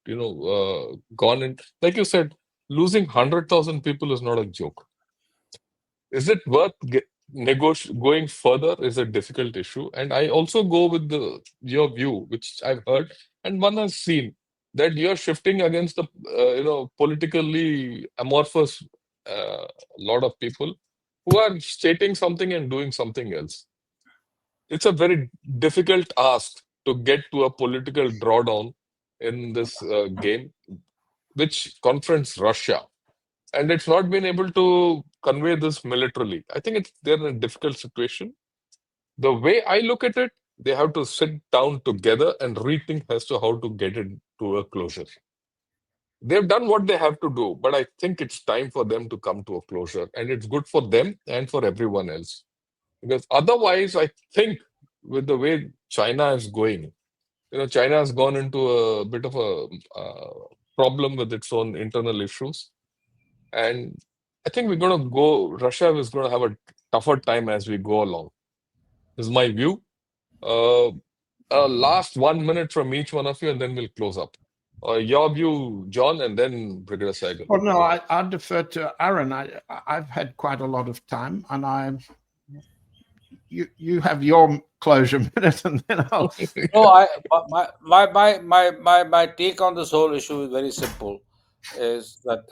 gone in. Like you said, losing 100,000 people is not a joke. Is it worth going further? Is a difficult issue, and I also go with your view, which I've heard and one has seen, that you're shifting against the politically amorphous lot of people who are stating something and doing something else. It's a very difficult ask to get to a political drawdown in this game, which confronts Russia, and it's not been able to convey this militarily. I think they're in a difficult situation. The way I look at it, they have to sit down together and rethink as to how to get it to a closure. They've done what they have to do, but I think it's time for them to come to a closure, and it's good for them and for everyone else. Because otherwise, I think with the way China is going, China has gone into a bit of a problem with its own internal issues. And I think Russia is going to have a tougher time as we go along. This is my view. Uh, Last 1 minute from each one of you, and then we'll close up. Your view, John, and then Brigadier Sahgal. Well, no, I defer to Arun. I've had quite a lot of time, and you have your closure minute, and then I'll. No, my take on this whole issue is very simple. Is that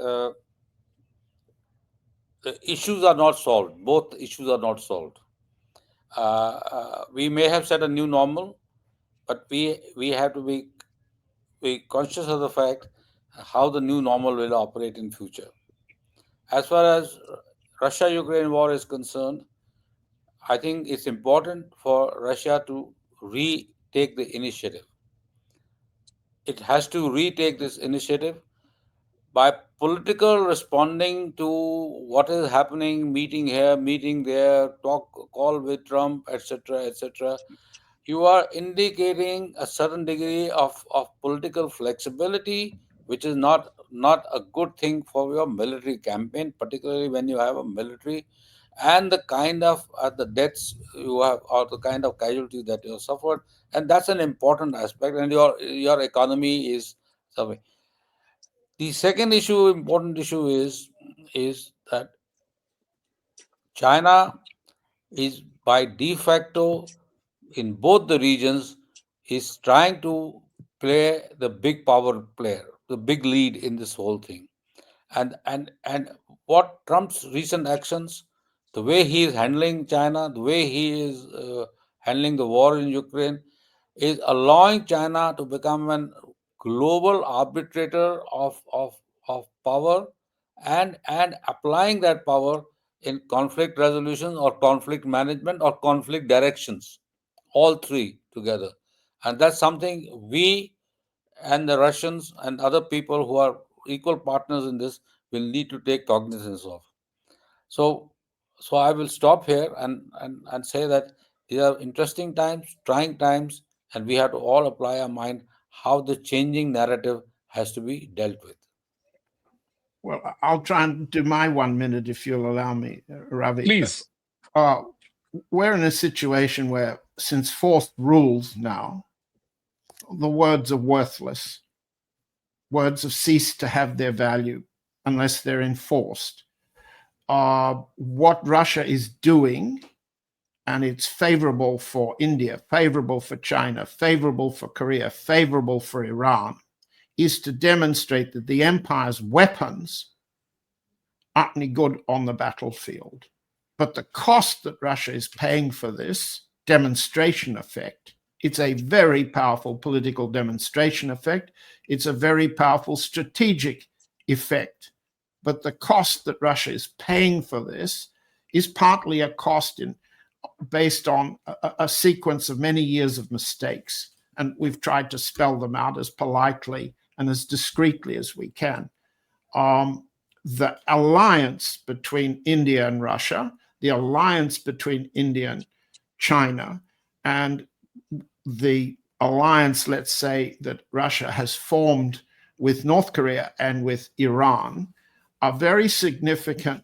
the issues are not solved. Both issues are not solved. We may have set a new normal, but we have to be conscious of the fact how the new normal will operate in future. As far as Russia-Ukraine war is concerned, I think it's important for Russia to retake the initiative. It has to retake this initiative by political responding to what is happening, meeting here, meeting there, call with Trump, etc., etc. You are indicating a certain degree of political flexibility, which is not a good thing for your military campaign, particularly when you have a military and the kind of the deaths you have or the kind of casualties that you have suffered, and that's an important aspect. And your economy is suffering. The second important issue is that China is by de facto in both the regions is trying to play the big power player, the big lead in this whole thing. And what Trump's recent actions, the way he is handling China, the way he is handling the war in Ukraine, is allowing China to become an global arbitrator of power and applying that power in conflict resolution or conflict management or conflict directions, all three together. And that's something we and the Russians and other people who are equal partners in this will need to take cognizance of. So, so I will stop here and say that these are interesting times, trying times, and we have to all apply our mind how the changing narrative has to be dealt with. Well, I'll try and do my 1 minute if you'll allow me, Ravi. Please. We're in a situation where, since forced rules now, the words are worthless. Words have ceased to have their value unless they're enforced. What Russia is doing, and it's favorable for India, favorable for China, favorable for Korea, favorable for Iran, is to demonstrate that the empire's weapons aren't any good on the battlefield. But the cost that Russia is paying for this demonstration effect, it's a very powerful political demonstration effect. It's a very powerful strategic effect. But the cost that Russia is paying for this is partly a cost in based on a sequence of many years of mistakes. And we've tried to spell them out as politely and as discreetly as we can. The alliance between India and Russia, the alliance between India and China, and the alliance, let's say, that Russia has formed with North Korea and with Iran are very significant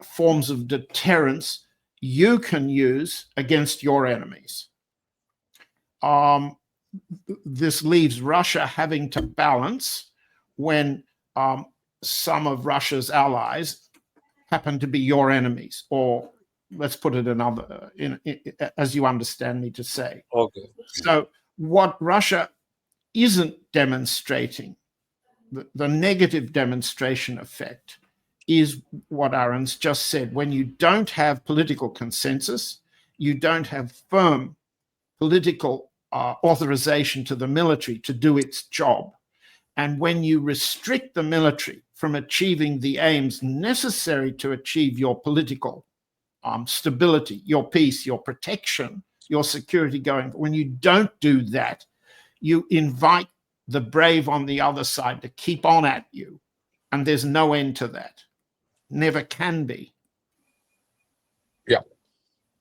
forms of deterrence you can use against your enemies. This leaves Russia having to balance when some of Russia's allies happen to be your enemies, or let's put it another, as you understand me to say. Okay. So what Russia isn't demonstrating, the negative demonstration effect, is what Arun's just said. When you don't have political consensus, you don't have firm political authorization to the military to do its job. And when you restrict the military from achieving the aims necessary to achieve your political stability, your peace, your protection, your security going, when you don't do that, you invite the brave on the other side to keep on at you. And there's no end to that. Never can be. Yeah.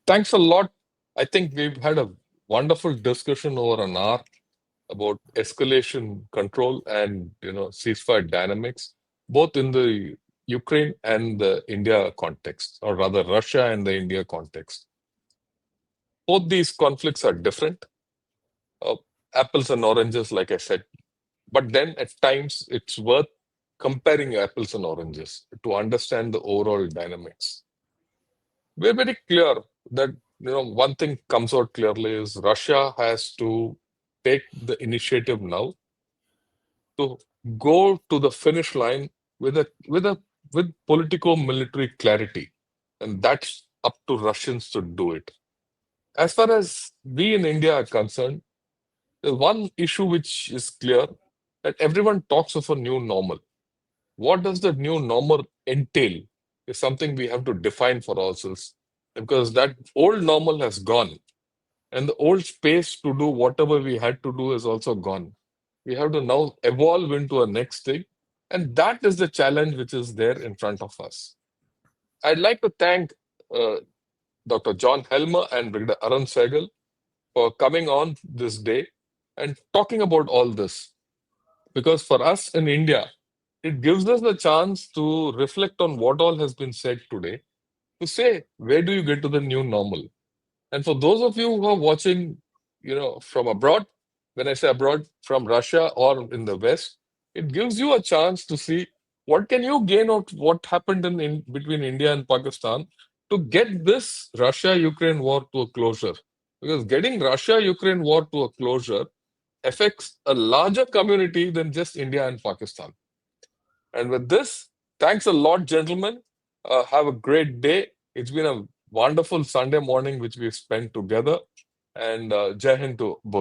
Thanks a lot. I think we've had a wonderful discussion over an hour about escalation control and ceasefire dynamics, both in the Ukraine and the India context, or rather Russia and the India context. Both these conflicts are different, apples and oranges, like I said. But then at times it's worth comparing apples and oranges to understand the overall dynamics. We're very clear that one thing comes out clearly is Russia has to take the initiative now to go to the finish line with politico-military clarity, and that's up to Russians to do it. As far as we in India are concerned, there's one issue which is clear, that everyone talks of a new normal. What does the new normal entail is something we have to define for ourselves, because that old normal has gone, and the old space to do whatever we had to do is also gone. We have to now evolve into a next thing, and that is the challenge which is there in front of us. I'd like to thank Dr. John Helmer and Brig Arun Sahgal for coming on this day and talking about all this. Because for us in India, it gives us the chance to reflect on what all has been said today, to say, where do you get to the new normal? And for those of you who are watching, from abroad, when I say abroad, from Russia or in the West, it gives you a chance to see what can you gain out what happened in between India and Pakistan to get this Russia-Ukraine war to a closure. Because getting Russia-Ukraine war to a closure affects a larger community than just India and Pakistan. And with this, thanks a lot, gentlemen. Have a great day. It's been a wonderful Sunday morning which we've spent together. And Jai Hind to both.